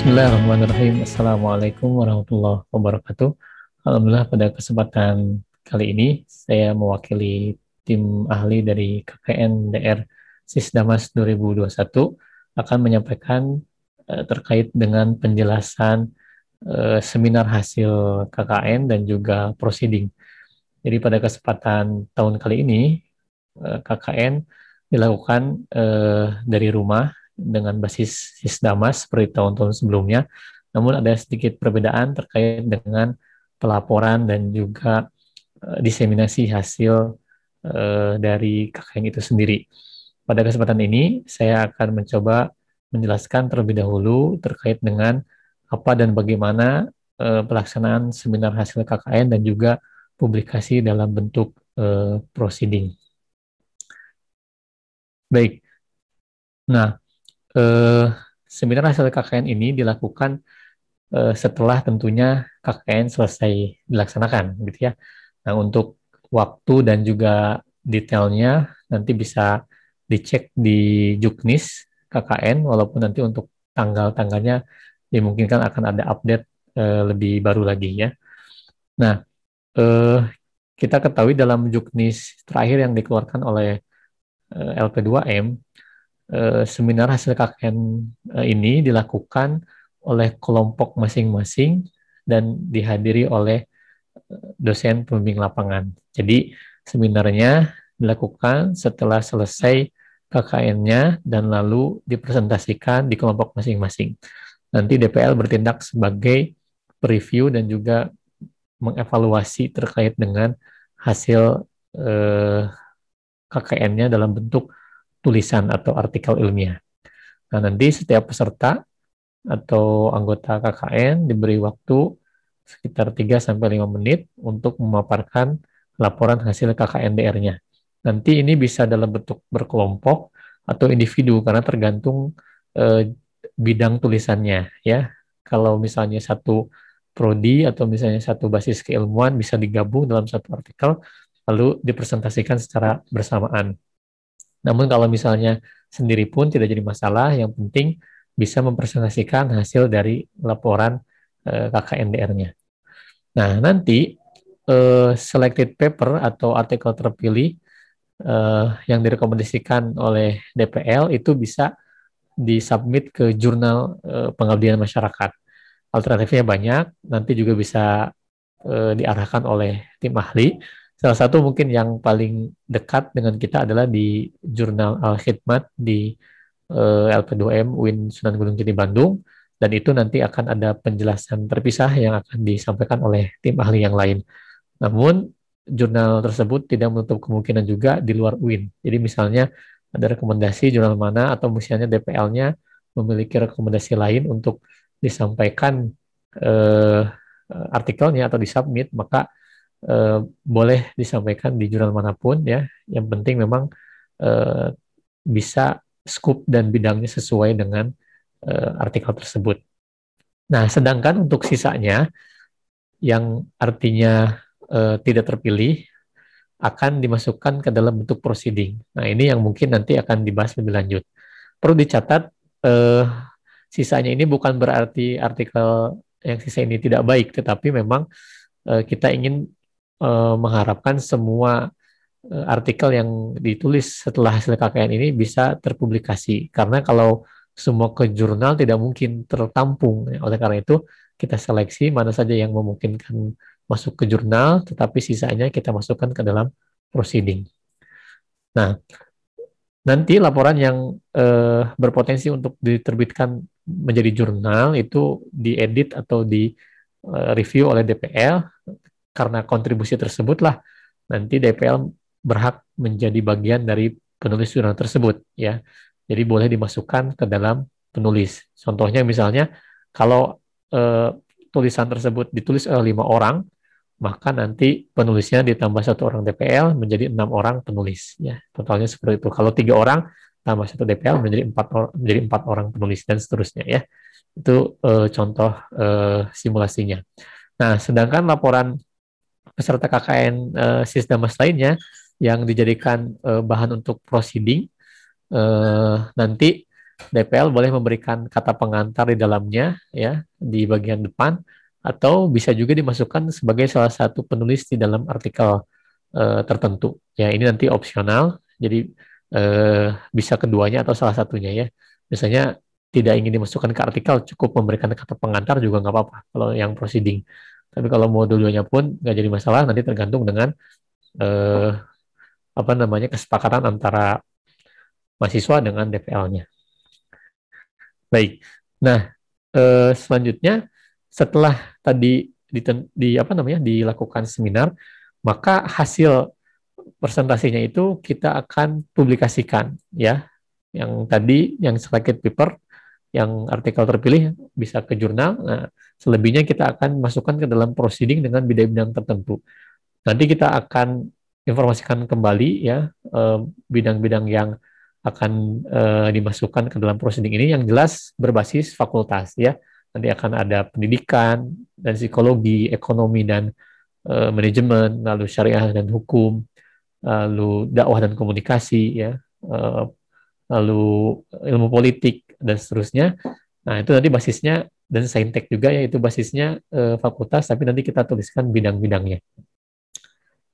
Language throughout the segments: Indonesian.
Bismillahirrahmanirrahim. Assalamualaikum warahmatullahi wabarakatuh. Alhamdulillah pada kesempatan kali ini saya mewakili tim ahli dari KKN DR Sisdamas 2021 akan menyampaikan terkait dengan penjelasan seminar hasil KKN dan juga proceeding. Jadi pada kesempatan tahun kali ini KKN dilakukan dari rumah dengan basis Sisdamas seperti tahun-tahun sebelumnya, namun ada sedikit perbedaan terkait dengan pelaporan dan juga diseminasi hasil dari KKN itu sendiri. Pada kesempatan ini, saya akan mencoba menjelaskan terlebih dahulu terkait dengan apa dan bagaimana pelaksanaan seminar hasil KKN dan juga publikasi dalam bentuk proceeding. Baik, nah seminar hasil KKN ini dilakukan setelah tentunya KKN selesai dilaksanakan, gitu ya. Nah, untuk waktu dan juga detailnya nanti bisa dicek di Juknis KKN, walaupun nanti untuk tanggal-tanggalnya dimungkinkan akan ada update lebih baru lagi ya. Nah, eh, kita ketahui dalam Juknis terakhir yang dikeluarkan oleh LP2M, seminar hasil KKN ini dilakukan oleh kelompok masing-masing dan dihadiri oleh dosen pembimbing lapangan. Jadi seminarnya dilakukan setelah selesai KKN-nya dan lalu dipresentasikan di kelompok masing-masing. Nanti DPL bertindak sebagai preview dan juga mengevaluasi terkait dengan hasil KKN-nya dalam bentuk tulisan atau artikel ilmiah. Nah, nanti setiap peserta atau anggota KKN diberi waktu sekitar 3-5 menit untuk memaparkan laporan hasil KKN DR-nya. Nanti ini bisa dalam bentuk berkelompok atau individu karena tergantung bidang tulisannya ya. Kalau misalnya satu prodi atau misalnya satu basis keilmuan bisa digabung dalam satu artikel lalu dipresentasikan secara bersamaan. Namun kalau misalnya sendiri pun tidak jadi masalah, yang penting bisa mempresentasikan hasil dari laporan KKN DR-nya. Nah, nanti selected paper atau artikel terpilih yang direkomendasikan oleh DPL itu bisa disubmit ke jurnal pengabdian masyarakat. Alternatifnya banyak, nanti juga bisa diarahkan oleh tim ahli. Salah satu mungkin yang paling dekat dengan kita adalah di Jurnal Al-Khidmat di LP2M UIN Sunan Gunung Jati Bandung, dan itu nanti akan ada penjelasan terpisah yang akan disampaikan oleh tim ahli yang lain. Namun, jurnal tersebut tidak menutup kemungkinan juga di luar UIN. Jadi misalnya ada rekomendasi jurnal mana atau misalnya DPL-nya memiliki rekomendasi lain untuk disampaikan artikelnya atau disubmit, maka boleh disampaikan di jurnal manapun ya. Yang penting memang bisa scope dan bidangnya sesuai dengan artikel tersebut. Nah, sedangkan untuk sisanya yang artinya tidak terpilih akan dimasukkan ke dalam bentuk proceeding. Nah, ini yang mungkin nanti akan dibahas lebih lanjut. Perlu dicatat, sisanya ini bukan berarti artikel yang sisa ini tidak baik, tetapi memang kita ingin mengharapkan semua artikel yang ditulis setelah hasil KKN ini bisa terpublikasi. Karena kalau semua ke jurnal tidak mungkin tertampung. Oleh karena itu, kita seleksi mana saja yang memungkinkan masuk ke jurnal, tetapi sisanya kita masukkan ke dalam proceeding. Nah, nanti laporan yang berpotensi untuk diterbitkan menjadi jurnal itu diedit atau di review oleh DPL. Karena kontribusi tersebutlah nanti DPL berhak menjadi bagian dari penulis jurnal tersebut ya. Jadi boleh dimasukkan ke dalam penulis. Contohnya misalnya kalau tulisan tersebut ditulis oleh 5 orang, maka nanti penulisnya ditambah 1 orang DPL menjadi 6 orang penulis ya. Totalnya seperti itu. Kalau 3 orang tambah 1 DPL menjadi 4 orang penulis dan seterusnya ya. Itu contoh simulasinya. Nah, sedangkan laporan peserta KKN Sisdamas lainnya yang dijadikan bahan untuk proceeding nanti DPL boleh memberikan kata pengantar di dalamnya, ya, di bagian depan, atau bisa juga dimasukkan sebagai salah satu penulis di dalam artikel tertentu. Ya, ini nanti opsional, jadi bisa keduanya atau salah satunya ya. Misalnya tidak ingin dimasukkan ke artikel, cukup memberikan kata pengantar juga nggak apa-apa kalau yang proceeding. Tapi kalau mau dua-duanya pun nggak jadi masalah, nanti tergantung dengan eh, apa namanya kesepakatan antara mahasiswa dengan DPL-nya. Baik. Nah, selanjutnya setelah tadi apa namanya dilakukan seminar, maka hasil presentasinya itu kita akan publikasikan ya. Yang tadi yang selected paper, yang artikel terpilih bisa ke jurnal. Nah, selebihnya kita akan masukkan ke dalam proceeding dengan bidang-bidang tertentu. Nanti kita akan informasikan kembali ya bidang-bidang yang akan dimasukkan ke dalam proceeding ini yang jelas berbasis fakultas ya. Nanti akan ada pendidikan dan psikologi, ekonomi dan manajemen, lalu syariah dan hukum, lalu dakwah dan komunikasi ya, lalu ilmu politik dan seterusnya. Nah, itu nanti basisnya dan saintek juga ya, itu basisnya fakultas, tapi nanti kita tuliskan bidang-bidangnya.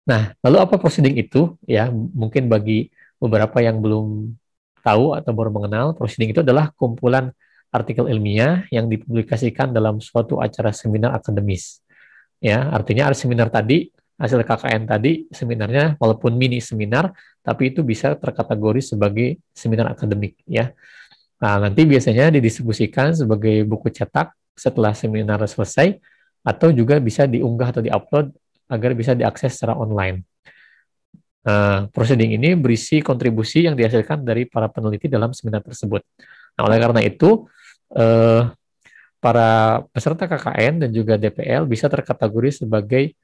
Nah, lalu apa proceeding itu? Ya, mungkin bagi beberapa yang belum tahu atau baru mengenal, proceeding itu adalah kumpulan artikel ilmiah yang dipublikasikan dalam suatu acara seminar akademis. Ya, artinya seminar tadi, hasil KKN tadi, seminarnya walaupun mini seminar, tapi itu bisa terkategori sebagai seminar akademik. Ya, nah, nanti biasanya didistribusikan sebagai buku cetak setelah seminar selesai, atau juga bisa diunggah atau diupload agar bisa diakses secara online. Proceeding ini berisi kontribusi yang dihasilkan dari para peneliti dalam seminar tersebut. Nah, oleh karena itu, para peserta KKN dan juga DPL bisa terkategori sebagai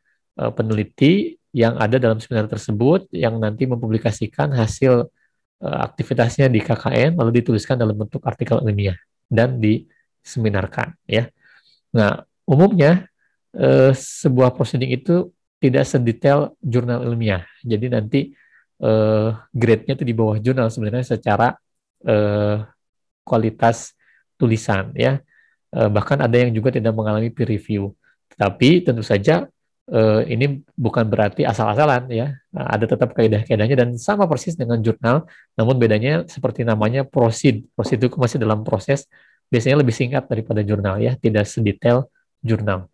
peneliti yang ada dalam seminar tersebut, yang nanti mempublikasikan hasil aktivitasnya di KKN, lalu dituliskan dalam bentuk artikel ilmiah dan diseminarkan. Ya. Nah, umumnya sebuah proceeding itu tidak sedetail jurnal ilmiah. Jadi nanti grade-nya itu di bawah jurnal sebenarnya secara kualitas tulisan ya. Bahkan ada yang juga tidak mengalami peer review. Tetapi tentu saja ini bukan berarti asal-asalan ya. Nah, ada tetap kaidah-kaidahnya dan sama persis dengan jurnal, namun bedanya seperti namanya proceed. Proceed itu masih dalam proses, biasanya lebih singkat daripada jurnal ya, tidak sedetail jurnal.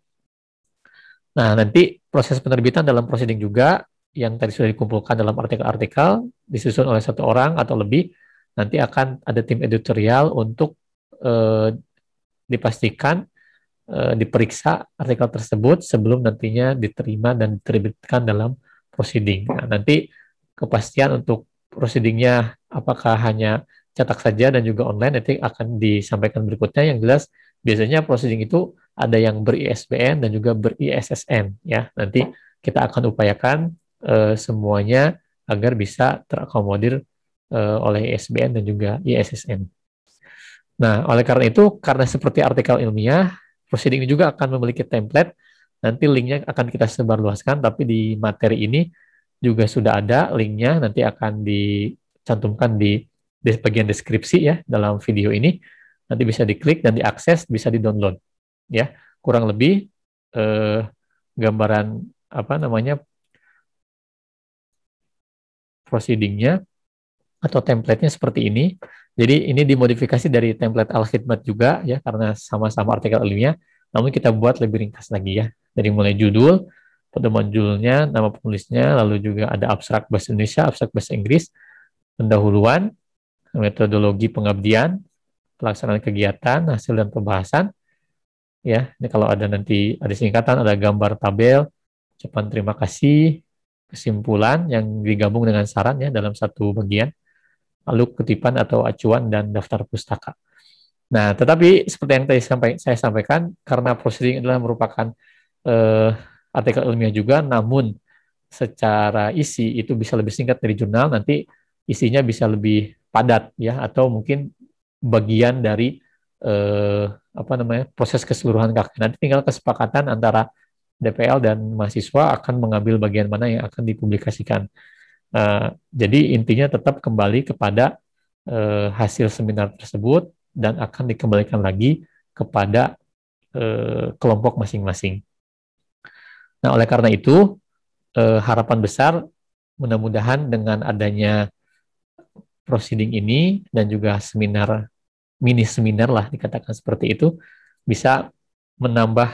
Nah, nanti proses penerbitan dalam proceeding juga yang tadi sudah dikumpulkan dalam artikel-artikel disusun oleh satu orang atau lebih, nanti akan ada tim editorial untuk dipastikan diperiksa artikel tersebut sebelum nantinya diterima dan diterbitkan dalam proceeding. Nah, nanti kepastian untuk proceedingnya apakah hanya cetak saja dan juga online nanti akan disampaikan berikutnya. Yang jelas biasanya proceeding itu ada yang ber-ISBN dan juga ber-ISSN ya. Nanti kita akan upayakan semuanya agar bisa terakomodir oleh ISBN dan juga ISSN. Nah, oleh karena itu, karena seperti artikel ilmiah, proceeding ini juga akan memiliki template. Nanti linknya akan kita sebarluaskan, tapi di materi ini juga sudah ada linknya. Nanti akan dicantumkan di bagian deskripsi ya dalam video ini. Nanti bisa diklik dan diakses, bisa di-download. Ya, kurang lebih gambaran apa namanya proceedingnya atau template-nya seperti ini. Jadi ini dimodifikasi dari template Al-Khidmat juga ya, karena sama-sama artikel ilmiah, namun kita buat lebih ringkas lagi ya. Dari mulai judul, pedoman judulnya, nama penulisnya, lalu juga ada abstrak bahasa Indonesia, abstrak bahasa Inggris, pendahuluan, metodologi pengabdian, pelaksanaan kegiatan, hasil dan pembahasan. Ya, ini kalau ada nanti ada singkatan, ada gambar tabel, ucapan terima kasih, kesimpulan yang digabung dengan saran ya dalam satu bagian, lalu kutipan atau acuan dan daftar pustaka. Nah, tetapi seperti yang tadi saya sampaikan, karena proceeding adalah merupakan artikel ilmiah juga, namun secara isi itu bisa lebih singkat dari jurnal, nanti isinya bisa lebih padat ya, atau mungkin bagian dari apa namanya proses keseluruhan KKN. Nanti tinggal kesepakatan antara DPL dan mahasiswa akan mengambil bagian mana yang akan dipublikasikan. Jadi intinya tetap kembali kepada hasil seminar tersebut dan akan dikembalikan lagi kepada kelompok masing-masing. Nah, oleh karena itu, harapan besar mudah-mudahan dengan adanya proceeding ini dan juga seminar, mini seminar lah dikatakan seperti itu, bisa menambah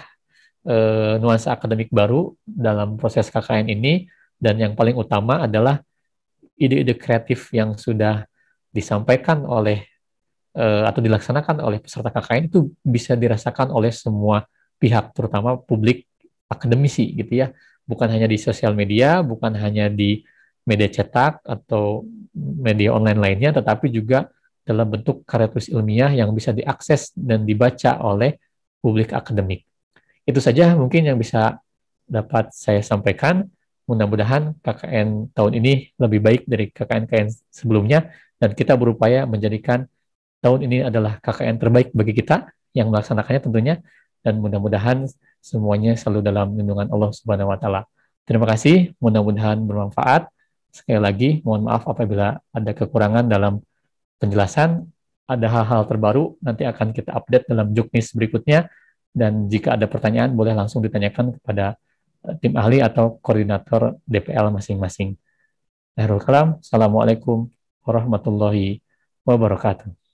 nuansa akademik baru dalam proses KKN ini, dan yang paling utama adalah ide-ide kreatif yang sudah disampaikan oleh atau dilaksanakan oleh peserta KKN itu bisa dirasakan oleh semua pihak, terutama publik akademisi gitu ya. Bukan hanya di sosial media, bukan hanya di media cetak atau media online lainnya, tetapi juga dalam bentuk karya tulis ilmiah yang bisa diakses dan dibaca oleh publik akademik. Itu saja mungkin yang bisa dapat saya sampaikan. Mudah-mudahan KKN tahun ini lebih baik dari KKN-KKN sebelumnya, dan kita berupaya menjadikan tahun ini adalah KKN terbaik bagi kita yang melaksanakannya tentunya, dan mudah-mudahan semuanya selalu dalam lindungan Allah Subhanahu wa taala. Terima kasih, mudah-mudahan bermanfaat. Sekali lagi, mohon maaf apabila ada kekurangan dalam penjelasan. Ada hal-hal terbaru nanti akan kita update dalam Juknis berikutnya, dan jika ada pertanyaan boleh langsung ditanyakan kepada tim ahli atau koordinator DPL masing-masing. Akhirul kalam, Assalamualaikum warahmatullahi wabarakatuh.